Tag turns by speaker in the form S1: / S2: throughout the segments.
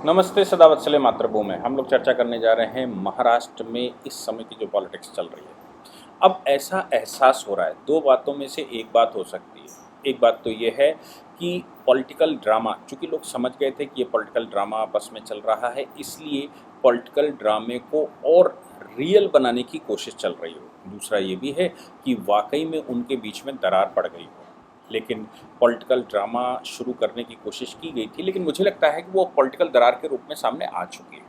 S1: नमस्ते सदावत्सले मातृभूमि में हम लोग चर्चा करने जा रहे हैं महाराष्ट्र में इस समय की जो पॉलिटिक्स चल रही है। अब ऐसा एहसास हो रहा है, दो बातों में से एक बात हो सकती है। एक बात तो ये है कि पॉलिटिकल ड्रामा, चूँकि लोग समझ गए थे कि ये पॉलिटिकल ड्रामा आपस में चल रहा है, इसलिए पॉलिटिकल ड्रामे को और रियल बनाने की कोशिश चल रही हो। दूसरा ये भी है कि वाक़ई में उनके बीच में दरार पड़ गई हो। लेकिन पॉलिटिकल ड्रामा शुरू करने की कोशिश की गई थी, लेकिन मुझे लगता है कि वो पॉलिटिकल दरार के रूप में सामने आ चुकी है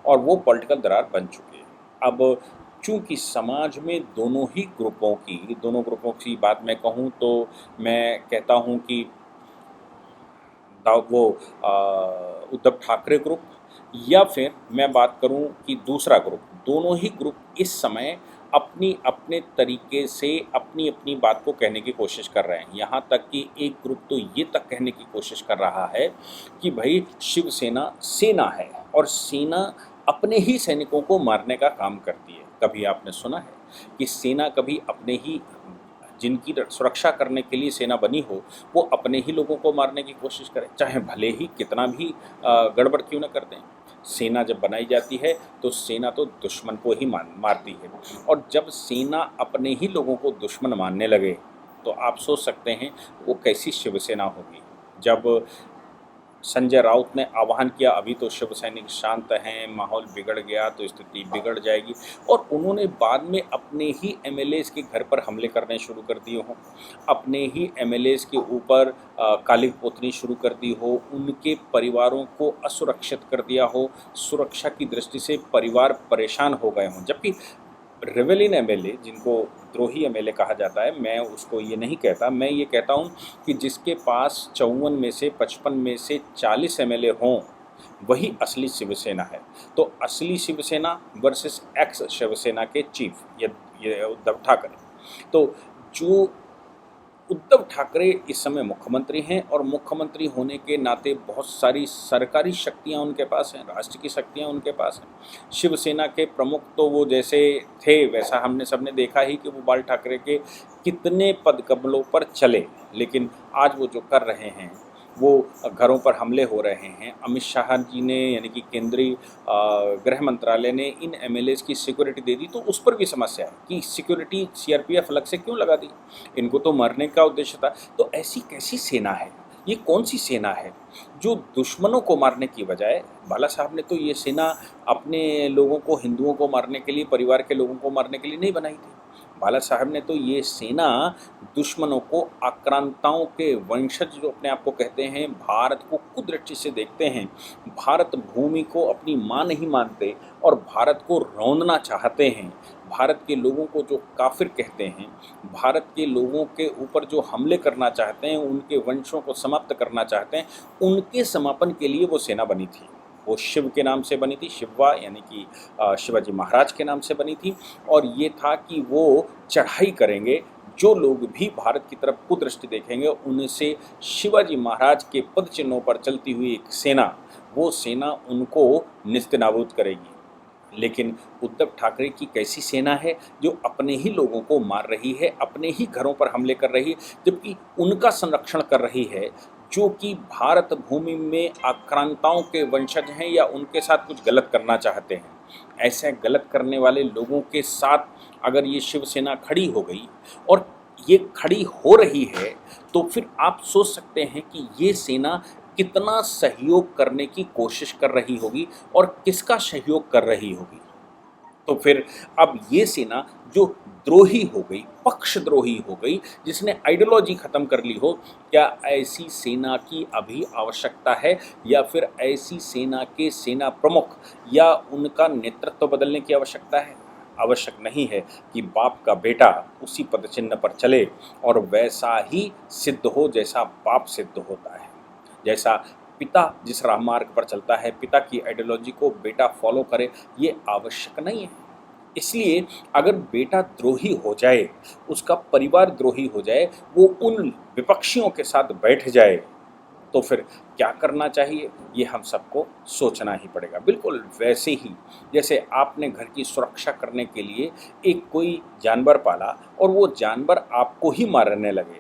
S1: और वो पॉलिटिकल दरार बन चुकी है। अब चूँकि समाज में दोनों ग्रुपों की बात मैं कहूँ तो मैं कहता हूँ कि उद्धव ठाकरे ग्रुप, या फिर मैं बात करूं कि दूसरा ग्रुप, दोनों ही ग्रुप इस समय अपनी अपने तरीके से अपनी अपनी बात को कहने की कोशिश कर रहे हैं। यहाँ तक कि एक ग्रुप तो ये तक कहने की कोशिश कर रहा है कि भाई शिवसेना सेना है और सेना अपने ही सैनिकों को मारने का काम करती है। कभी आपने सुना है कि सेना कभी अपने ही, जिनकी सुरक्षा करने के लिए सेना बनी हो, वो अपने ही लोगों को मारने की कोशिश करे, चाहे भले ही कितना भी गड़बड़ क्यों न कर दें। सेना जब बनाई जाती है तो सेना तो दुश्मन को ही मारती है, और जब सेना अपने ही लोगों को दुश्मन मानने लगे तो आप सोच सकते हैं वो कैसी शिवसेना होगी। जब संजय राउत ने आह्वान किया अभी तो शिव सैनिक शांत हैं, माहौल बिगड़ गया तो स्थिति बिगड़ जाएगी, और उन्होंने बाद में अपने ही एमएलएज के घर पर हमले करने शुरू कर दिए हों, अपने ही एमएलएज के ऊपर काली पोतनी शुरू कर दी हो, उनके परिवारों को असुरक्षित कर दिया हो, सुरक्षा की दृष्टि से परिवार परेशान हो गए हों। जबकि रेवेलिन एमएलए, जिनको द्रोही एमएलए कहा जाता है, मैं उसको ये नहीं कहता, मैं ये कहता हूँ कि जिसके पास 54 में से 55 में से 40 एमएलए हों, वही असली शिवसेना है। तो असली शिवसेना वर्सेस एक्स शिवसेना के चीफ ये उद्धव ठाकरे। तो जो उद्धव ठाकरे इस समय मुख्यमंत्री हैं और मुख्यमंत्री होने के नाते बहुत सारी सरकारी शक्तियां उनके पास हैं, राष्ट्र की शक्तियां उनके पास हैं। शिवसेना के प्रमुख तो वो जैसे थे वैसा हमने सबने देखा ही कि वो बाल ठाकरे के कितने पदकमलों पर चले, लेकिन आज वो जो कर रहे हैं, वो घरों पर हमले हो रहे हैं। अमित शाह जी ने, यानी कि केंद्रीय गृह मंत्रालय ने इन एमएलएज की सिक्योरिटी दे दी, तो उस पर भी समस्या है कि सिक्योरिटी सीआरपीएफ अलग से क्यों लगा दी, इनको तो मारने का उद्देश्य था। तो ऐसी कैसी सेना है, ये कौन सी सेना है जो दुश्मनों को मारने की बजाय, बाला साहब ने तो ये सेना अपने लोगों को, हिंदुओं को मारने के लिए, परिवार के लोगों को मारने के लिए नहीं बनाई थी। बाला साहब ने तो ये सेना दुश्मनों को, आक्रांताओं के वंशज जो अपने आप को कहते हैं, भारत को कुदृष्टि से देखते हैं, भारत भूमि को अपनी माँ नहीं मानते और भारत को रौंदना चाहते हैं, भारत के लोगों को जो काफिर कहते हैं, भारत के लोगों के ऊपर जो हमले करना चाहते हैं, उनके वंशों को समाप्त करना चाहते हैं, उनके समापन के लिए वो सेना बनी थी। वो शिव के नाम से बनी थी, शिवा यानी कि शिवाजी महाराज के नाम से बनी थी, और ये था कि वो चढ़ाई करेंगे, जो लोग भी भारत की तरफ कुदृष्टि देखेंगे उनसे शिवाजी महाराज के पद चिन्हों पर चलती हुई एक सेना, वो सेना उनको निस्तेनाबूद करेगी। लेकिन उद्धव ठाकरे की कैसी सेना है जो अपने ही लोगों को मार रही है, अपने ही घरों पर हमले कर रही है, जबकि उनका संरक्षण कर रही है जो कि भारत भूमि में आक्रांताओं के वंशज हैं या उनके साथ कुछ गलत करना चाहते हैं। ऐसे गलत करने वाले लोगों के साथ अगर ये शिवसेना खड़ी हो गई और ये खड़ी हो रही है, तो फिर आप सोच सकते हैं कि ये सेना कितना सहयोग करने की कोशिश कर रही होगी और किसका सहयोग कर रही होगी। तो फिर अब ये सेना जो द्रोही हो गई, पक्षद्रोही हो गई, जिसने आइडियोलॉजी ख़त्म कर ली हो, क्या ऐसी सेना की अभी आवश्यकता है, या फिर ऐसी सेना के सेना प्रमुख या उनका नेतृत्व बदलने की आवश्यकता है? आवश्यक नहीं है कि बाप का बेटा उसी पदचिन्ह पर चले और वैसा ही सिद्ध हो जैसा बाप सिद्ध होता है। जैसा पिता जिस राहमार्ग पर चलता है, पिता की आइडियोलॉजी को बेटा फॉलो करे, ये आवश्यक नहीं है। इसलिए अगर बेटा द्रोही हो जाए, उसका परिवार द्रोही हो जाए, वो उन विपक्षियों के साथ बैठ जाए, तो फिर क्या करना चाहिए, ये हम सबको सोचना ही पड़ेगा। बिल्कुल वैसे ही जैसे आपने घर की सुरक्षा करने के लिए एक कोई जानवर पाला और वो जानवर आपको ही मारने लगे,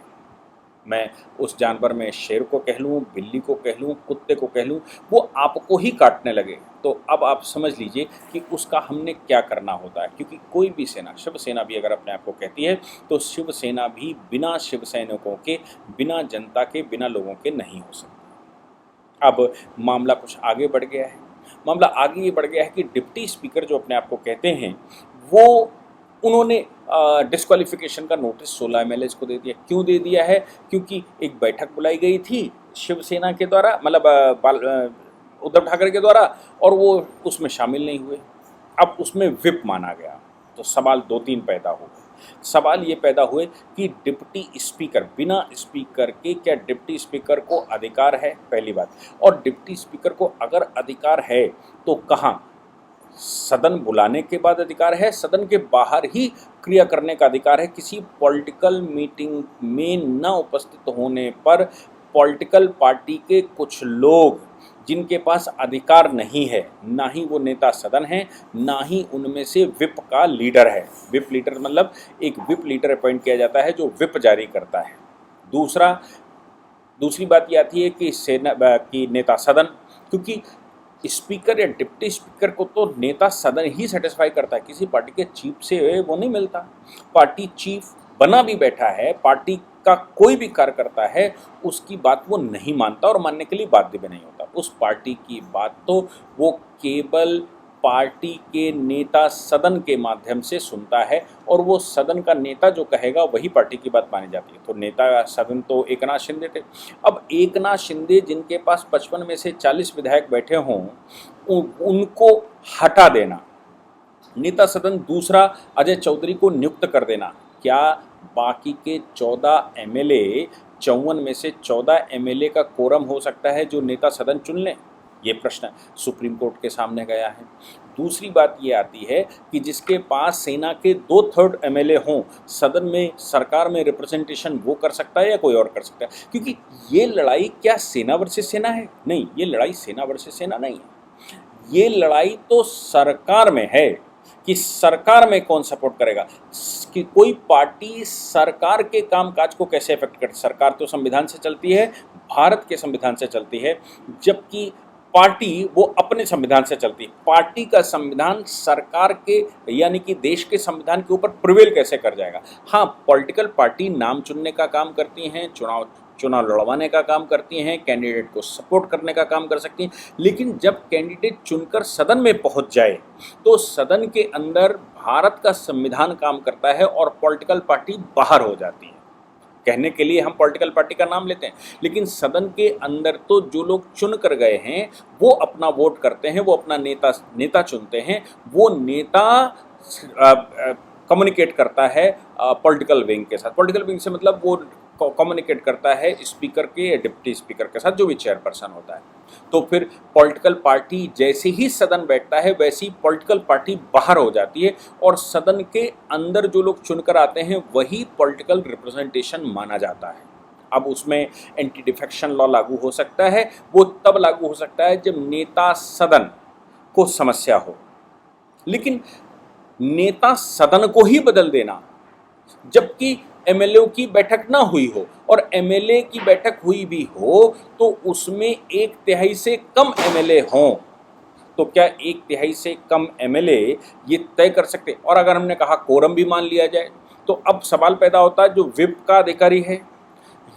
S1: मैं उस जानवर में शेर को कह लूँ, बिल्ली को कह लूँ, कुत्ते को कह लूँ, वो आपको ही काटने लगे, तो अब आप समझ लीजिए कि उसका हमने क्या करना होता है। क्योंकि कोई भी सेना, शिवसेना भी अगर अपने आप को कहती है, तो शिवसेना भी बिना शिव सैनिकों के, बिना जनता के, बिना लोगों के नहीं हो सकती। अब मामला कुछ आगे बढ़ गया है। मामला आगे ये बढ़ गया है कि डिप्टी स्पीकर जो अपने आप को कहते हैं, वो उन्होंने डिस्क्वालिफिकेशन का नोटिस 16 एमएलएज को दे दिया। क्यों दे दिया है? क्योंकि एक बैठक बुलाई गई थी शिवसेना के द्वारा, मतलब उद्धव ठाकरे के द्वारा, और वो उसमें शामिल नहीं हुए। अब उसमें व्हिप माना गया, तो सवाल 2-3 पैदा हो गए। सवाल ये पैदा हुए कि डिप्टी स्पीकर, बिना स्पीकर के क्या डिप्टी स्पीकर को अधिकार है? पहली बात। और डिप्टी स्पीकर को अगर अधिकार है तो कहाँ? सदन बुलाने के बाद अधिकार है, सदन के बाहर ही क्रिया करने का अधिकार है। किसी पॉलिटिकल मीटिंग में न उपस्थित होने पर पॉलिटिकल पार्टी के कुछ लोग जिनके पास अधिकार नहीं है, ना ही वो नेता सदन है, ना ही उनमें से विप का लीडर है। विप लीडर मतलब एक विप लीडर अपॉइंट किया जाता है जो विप जारी करता है। दूसरी बात ये आती है कि नेता सदन, क्योंकि स्पीकर या डिप्टी स्पीकर को तो नेता सदन ही सेटिस्फाई करता है, किसी पार्टी के चीफ से वो नहीं मिलता। पार्टी चीफ बना भी बैठा है, पार्टी का कोई भी कार्य करता है, उसकी बात वो नहीं मानता और मानने के लिए बाध्य भी नहीं होता। उस पार्टी की बात तो वो केवल पार्टी के नेता सदन के माध्यम से सुनता है, और वो सदन का नेता जो कहेगा वही पार्टी की बात मानी जाती है। तो नेता सदन तो एकनाथ शिंदे थे। अब एकनाथ शिंदे जिनके पास 55 में से 40 विधायक बैठे हों, उनको हटा देना, नेता सदन दूसरा अजय चौधरी को नियुक्त कर देना, क्या बाकी के 14 एमएलए, 54 में से 14 एमएलए का कोरम हो सकता है जो नेता सदन चुन लें? ये प्रश्न सुप्रीम कोर्ट के सामने गया है। दूसरी बात ये आती है कि जिसके पास सेना के 2/3 एमएलए हों, सदन में, सरकार में रिप्रेजेंटेशन वो कर सकता है या कोई और कर सकता है? क्योंकि ये लड़ाई क्या सेना वर्सेस सेना है? नहीं, ये लड़ाई सेना वर्सेस सेना नहीं है। ये लड़ाई तो सरकार में है कि सरकार में कौन सपोर्ट करेगा, कि कोई पार्टी सरकार के कामकाज को कैसे इफेक्ट करती। सरकार तो संविधान से चलती है, भारत के संविधान से चलती है, जबकि पार्टी वो अपने संविधान से चलती है। पार्टी का संविधान सरकार के, यानी कि देश के संविधान के ऊपर प्रिवेल कैसे कर जाएगा? हाँ, पॉलिटिकल पार्टी नाम चुनने का काम करती हैं, चुनाव लड़वाने का काम करती हैं, कैंडिडेट को सपोर्ट करने का काम कर सकती हैं, लेकिन जब कैंडिडेट चुनकर सदन में पहुंच जाए तो सदन के अंदर भारत का संविधान काम करता है और पॉलिटिकल पार्टी बाहर हो जाती है। कहने के लिए हम पॉलिटिकल पार्टी का नाम लेते हैं, लेकिन सदन के अंदर तो जो लोग चुन कर गए हैं वो अपना वोट करते हैं, वो अपना नेता चुनते हैं। वो नेता कम्युनिकेट करता है पॉलिटिकल विंग के साथ। पॉलिटिकल विंग से मतलब वो कम्युनिकेट करता है स्पीकर के या डिप्टी स्पीकर के साथ, जो भी चेयरपर्सन होता है। तो फिर पॉलिटिकल पार्टी जैसे ही सदन बैठता है वैसी पॉलिटिकल पार्टी बाहर हो जाती है, और सदन के अंदर जो लोग चुनकर आते हैं वही पॉलिटिकल रिप्रेजेंटेशन माना जाता है। अब उसमें एंटी डिफेक्शन लॉ लागू हो सकता है, वो तब लागू हो सकता है जब नेता सदन को समस्या हो। लेकिन नेता सदन को ही बदल देना, जबकि एमएलए की बैठक ना हुई हो, और एमएलए की बैठक हुई भी हो तो उसमें 1/3 से कम एमएलए हों, तो क्या 1/3 से कम एमएलए ये तय कर सकते? और अगर हमने कहा कोरम भी मान लिया जाए, तो अब सवाल पैदा होता है जो विप का अधिकारी है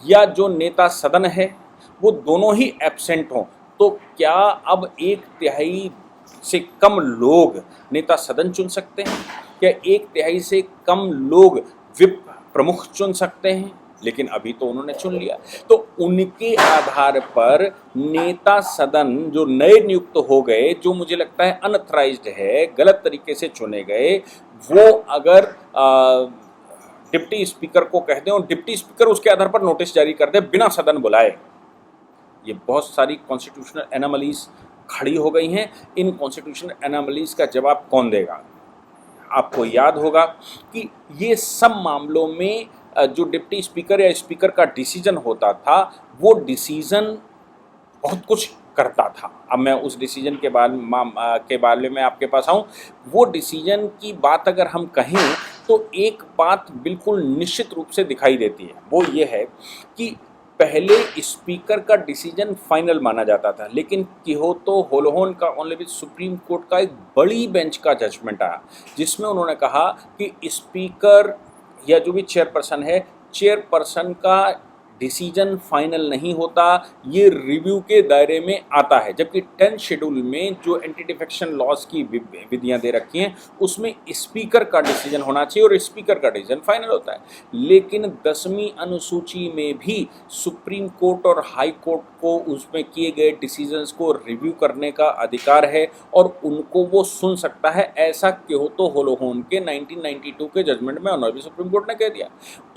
S1: या जो नेता सदन है, वो दोनों ही एब्सेंट हों, तो क्या अब 1/3 से कम लोग नेता सदन चुन सकते हैं? क्या 1/3 से कम लोग विप प्रमुख चुन सकते हैं? लेकिन अभी तो उन्होंने चुन लिया, तो उनके आधार पर नेता सदन जो नए नियुक्त हो गए, जो मुझे लगता है अनऑथराइज्ड है, गलत तरीके से चुने गए, वो अगर डिप्टी स्पीकर को कह दें और डिप्टी स्पीकर उसके आधार पर नोटिस जारी कर दे बिना सदन बुलाए, ये बहुत सारी कॉन्स्टिट्यूशनल एनोमलीज खड़ी हो गई हैं। इन कॉन्स्टिट्यूशनल एनोमलीज का जवाब कौन देगा? आपको याद होगा कि ये सब मामलों में जो डिप्टी स्पीकर या स्पीकर का डिसीजन होता था, वो डिसीजन बहुत कुछ करता था। अब मैं उस डिसीजन के बारे में आपके पास आऊँ। वो डिसीजन की बात अगर हम कहें तो एक बात बिल्कुल निश्चित रूप से दिखाई देती है, वो ये है कि पहले स्पीकर का डिसीजन फाइनल माना जाता था, लेकिन किहोतो होलोहोन का ऑनरेबल सुप्रीम कोर्ट का एक बड़ी बेंच का जजमेंट आया, जिसमें उन्होंने कहा कि स्पीकर या जो भी चेयरपर्सन है, चेयरपर्सन का डिसीजन फाइनल नहीं होता, ये रिव्यू के दायरे में आता है। जबकि 10 शेड्यूल में जो एंटी डिफेक्शन लॉज की विधियां दे रखी हैं, उसमें स्पीकर का डिसीजन होना चाहिए और स्पीकर का डिसीजन फाइनल होता है। लेकिन 10वीं अनुसूची में भी सुप्रीम कोर्ट और हाई कोर्ट को उसमें किए गए डिसीजंस को रिव्यू करने का अधिकार है और उनको वो सुन सकता है, ऐसा किहोतो होलोहोन के 1992 के जजमेंट में ऑनरेबल सुप्रीम कोर्ट ने कह दिया।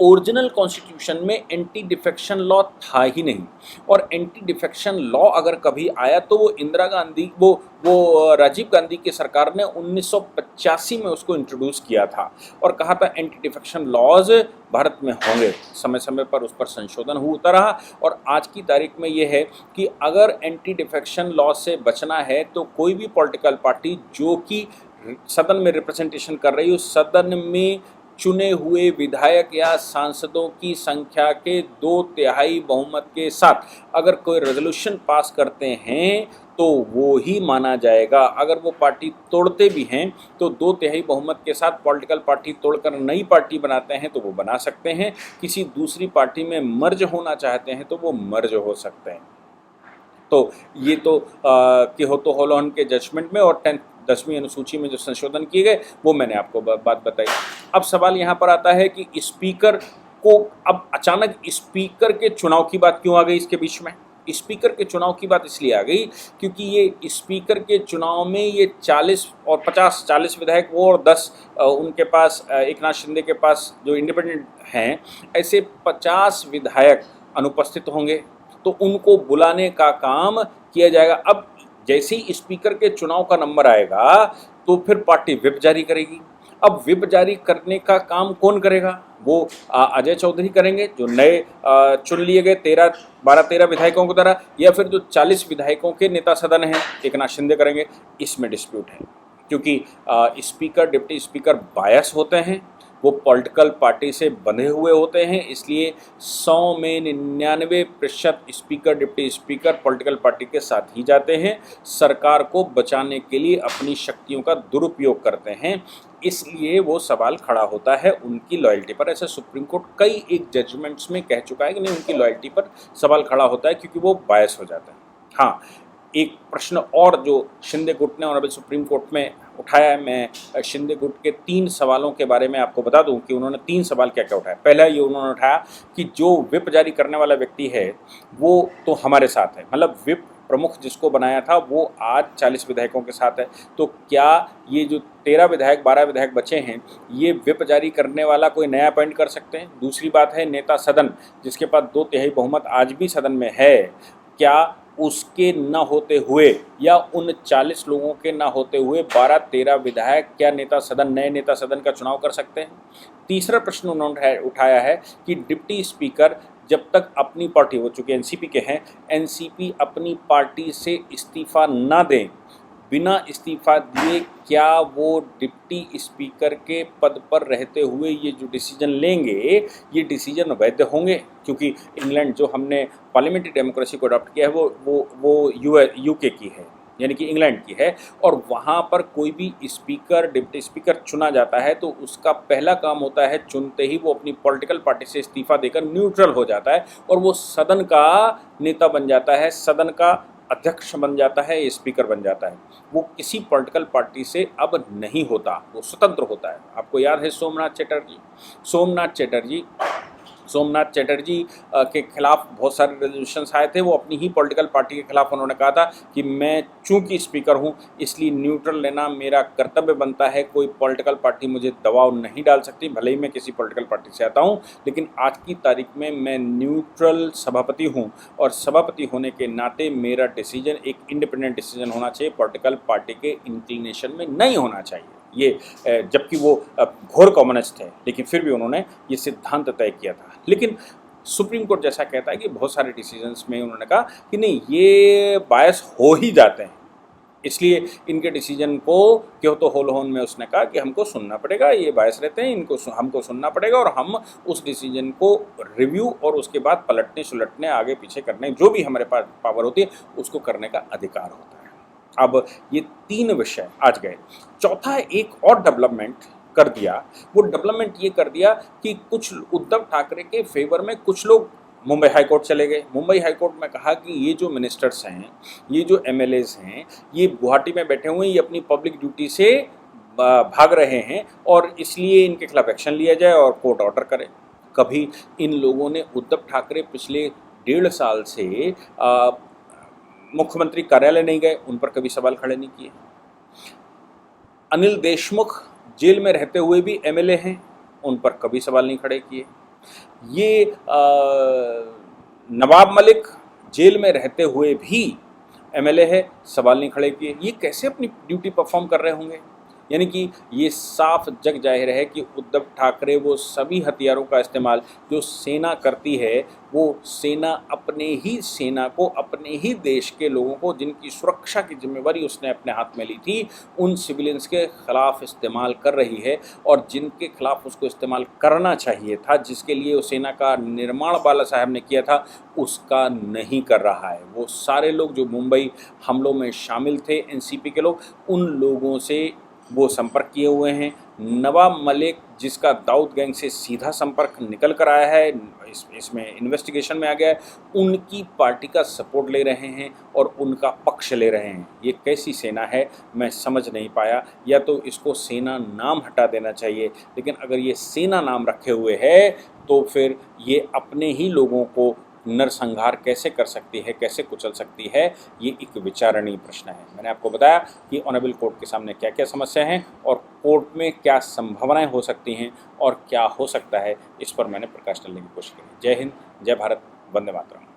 S1: ओरिजिनल कॉन्स्टिट्यूशन में एंटी डिफेक्शन लॉ था ही नहीं, और एंटी डिफेक्शन लॉ अगर कभी आया तो वो इंदिरा गांधी वो राजीव गांधी की सरकार ने 1985 में उसको इंट्रोड्यूस किया था और कहा था एंटी डिफेक्शन लॉज भारत में होंगे। समय समय पर उस पर संशोधन होता रहा और आज की तारीख में ये है कि अगर एंटी डिफेक्शन लॉ से बचना है तो कोई भी पॉलिटिकल पार्टी जो कि सदन में रिप्रेजेंटेशन कर रही हो, सदन में चुने हुए विधायक या सांसदों की संख्या के 2/3 बहुमत के साथ अगर कोई रेजोल्यूशन पास करते हैं तो वो ही माना जाएगा। अगर वो पार्टी तोड़ते भी हैं तो 2/3 बहुमत के साथ पॉलिटिकल पार्टी तोड़कर नई पार्टी बनाते हैं तो वो बना सकते हैं, किसी दूसरी पार्टी में मर्ज होना चाहते हैं तो वो मर्ज हो सकते हैं। तो ये तो किहोतो होलोहोन के जजमेंट में और 10वीं अनुसूची में जो संशोधन किए गए वो मैंने आपको बात बताई। अब सवाल यहाँ पर आता है कि स्पीकर को अब अचानक स्पीकर के चुनाव की बात क्यों आ गई इसके बीच में। स्पीकर के चुनाव की बात इसलिए आ गई क्योंकि ये स्पीकर के चुनाव में ये 40 और 40 विधायक वो और 10 उनके पास एकनाथ शिंदे के पास जो इंडिपेंडेंट हैं, ऐसे 50 विधायक अनुपस्थित होंगे तो उनको बुलाने का काम किया जाएगा। अब जैसे ही स्पीकर के चुनाव का नंबर आएगा तो फिर पार्टी व्हिप जारी करेगी। अब व्हिप जारी करने का काम कौन करेगा? वो अजय चौधरी करेंगे जो नए चुन लिए गए 12-13 विधायकों की तरह, या फिर जो 40 विधायकों के नेता सदन हैं एकनाथ शिंदे करेंगे। इसमें डिस्प्यूट है क्योंकि स्पीकर डिप्टी स्पीकर बायस होते हैं, वो पॉलिटिकल पार्टी से बंधे हुए होते हैं, इसलिए 100 में 99% speaker deputy speaker political party के साथ ही जाते हैं, सरकार को बचाने के लिए अपनी शक्तियों का दुरुपयोग करते हैं। इसलिए वो सवाल खड़ा होता है उनकी लॉयल्टी पर। ऐसे सुप्रीम कोर्ट कई एक जजमेंट्स में कह चुका है कि नहीं, उनकी लॉयल्टी पर सवाल खड़ा होता है क्योंकि वो बायस हो जाते हैं। हाँ, एक प्रश्न और जो शिंदे गुट ने ऑनरेबल सुप्रीम कोर्ट में उठाया है, मैं शिंदे गुट के 3 सवालों के बारे में आपको बता दूं कि उन्होंने 3 सवाल क्या क्या उठाया। पहला ये उन्होंने उठाया कि जो व्हिप जारी करने वाला व्यक्ति है वो तो हमारे साथ है, मतलब व्हिप प्रमुख जिसको बनाया था वो आज 40 विधायकों के साथ है, तो क्या ये जो 13 विधायक 12 विधायक बचे हैं ये व्हिप जारी करने वाला कोई नया अपॉइंट कर सकते हैं? दूसरी बात है नेता सदन जिसके पास 2/3 बहुमत आज भी सदन में है, क्या उसके न होते हुए या उन 40 लोगों के न होते हुए 12-13 विधायक क्या नए नेता सदन का चुनाव कर सकते हैं? तीसरा प्रश्न उन्होंने उठाया है कि डिप्टी स्पीकर जब तक अपनी पार्टी, वो चूँकि एनसीपी के हैं, एनसीपी अपनी पार्टी से इस्तीफा न दें, बिना इस्तीफा दिए क्या वो डिप्टी स्पीकर के पद पर रहते हुए ये जो डिसीजन लेंगे ये डिसीजन वैध होंगे? क्योंकि इंग्लैंड जो हमने पार्लियामेंट्री डेमोक्रेसी को अडॉप्ट किया है वो यूके की है, यानी कि इंग्लैंड की है, और वहाँ पर कोई भी स्पीकर डिप्टी स्पीकर चुना जाता है तो उसका पहला काम होता है चुनते ही वो अपनी पॉलिटिकल पार्टी से इस्तीफा देकर न्यूट्रल हो जाता है और वो सदन का नेता बन जाता है, सदन का अध्यक्ष बन जाता है, स्पीकर बन जाता है। वो किसी पॉलिटिकल पार्टी से अब नहीं होता, वो स्वतंत्र होता है। आपको याद है सोमनाथ चटर्जी के खिलाफ बहुत सारे रेजोल्यूशंस आए थे। वो अपनी ही पॉलिटिकल पार्टी के खिलाफ उन्होंने कहा था कि मैं चूंकि स्पीकर हूं इसलिए न्यूट्रल लेना मेरा कर्तव्य बनता है, कोई पॉलिटिकल पार्टी मुझे दबाव नहीं डाल सकती, भले ही मैं किसी पॉलिटिकल पार्टी से आता हूं, लेकिन आज की तारीख में मैं न्यूट्रल सभापति हूं और सभापति होने के नाते मेरा डिसीजन एक इंडिपेंडेंट डिसीजन होना चाहिए, पॉलिटिकल पार्टी के इंक्लिनेशन में नहीं होना चाहिए। ये जबकि वो घोर कम्युनिस्ट थे लेकिन फिर भी उन्होंने ये सिद्धांत तय किया था। लेकिन सुप्रीम कोर्ट जैसा कहता है कि बहुत सारे डिसीजंस में उन्होंने कहा कि नहीं, ये बायस हो ही जाते हैं, इसलिए इनके डिसीजन को क्यों तो होल होन में उसने कहा कि हमको सुनना पड़ेगा, ये बायस रहते हैं, हमको सुनना पड़ेगा और हम उस डिसीजन को रिव्यू और उसके बाद पलटने सुलटने आगे पीछे करने जो भी हमारे पास पावर होती है उसको करने का अधिकार होता है। अब ये 3 विषय आज गए। चौथा एक और डेवलपमेंट कर दिया, वो डेवलपमेंट ये कर दिया कि कुछ उद्धव ठाकरे के फेवर में कुछ लोग मुंबई हाई कोर्ट चले गए। मुंबई हाई कोर्ट में कहा कि ये जो मिनिस्टर्स हैं, ये जो एमएलएज हैं, ये गुवाहाटी में बैठे हुए हैं, ये अपनी पब्लिक ड्यूटी से भाग रहे हैं और इसलिए इनके खिलाफ एक्शन लिया जाए और कोर्ट ऑर्डर करे। कभी इन लोगों ने उद्धव ठाकरे पिछले 1.5 साल से मुख्यमंत्री कार्यालय नहीं गए, उन पर कभी सवाल खड़े नहीं किए। अनिल देशमुख जेल में रहते हुए भी एमएलए हैं, उन पर कभी सवाल नहीं खड़े किए। ये नवाब मलिक जेल में रहते हुए भी एमएलए है, सवाल नहीं खड़े किए। ये कैसे अपनी ड्यूटी परफॉर्म कर रहे होंगे? यानी कि ये साफ जग जाहिर है कि उद्धव ठाकरे वो सभी हथियारों का इस्तेमाल जो सेना करती है, वो सेना अपने ही सेना को, अपने ही देश के लोगों को जिनकी सुरक्षा की जिम्मेवारी उसने अपने हाथ में ली थी, उन सिविलियंस के खिलाफ इस्तेमाल कर रही है। और जिनके खिलाफ उसको इस्तेमाल करना चाहिए था, जिसके लिए उस सेना का निर्माण बाला साहब ने किया था, उसका नहीं कर रहा है। वो सारे लोग जो मुंबई हमलों में शामिल थे, एनसीपी के लोग, उन लोगों से वो संपर्क किए हुए हैं। नवाब मलिक जिसका दाऊद गैंग से सीधा संपर्क निकल कर आया है, इसमें इन्वेस्टिगेशन में आ गया है, उनकी पार्टी का सपोर्ट ले रहे हैं और उनका पक्ष ले रहे हैं। ये कैसी सेना है मैं समझ नहीं पाया। या तो इसको सेना नाम हटा देना चाहिए, लेकिन अगर ये सेना नाम रखे हुए है तो फिर ये अपने ही लोगों को नरसंहार कैसे कर सकती है, कैसे कुचल सकती है, ये एक विचारणीय प्रश्न है। मैंने आपको बताया कि ऑनरेबल कोर्ट के सामने क्या क्या समस्या हैं और कोर्ट में क्या संभावनाएं हो सकती हैं और क्या हो सकता है, इस पर मैंने प्रकाश डालने की कोशिश की। जय हिंद, जय भारत, वंदे मातरम।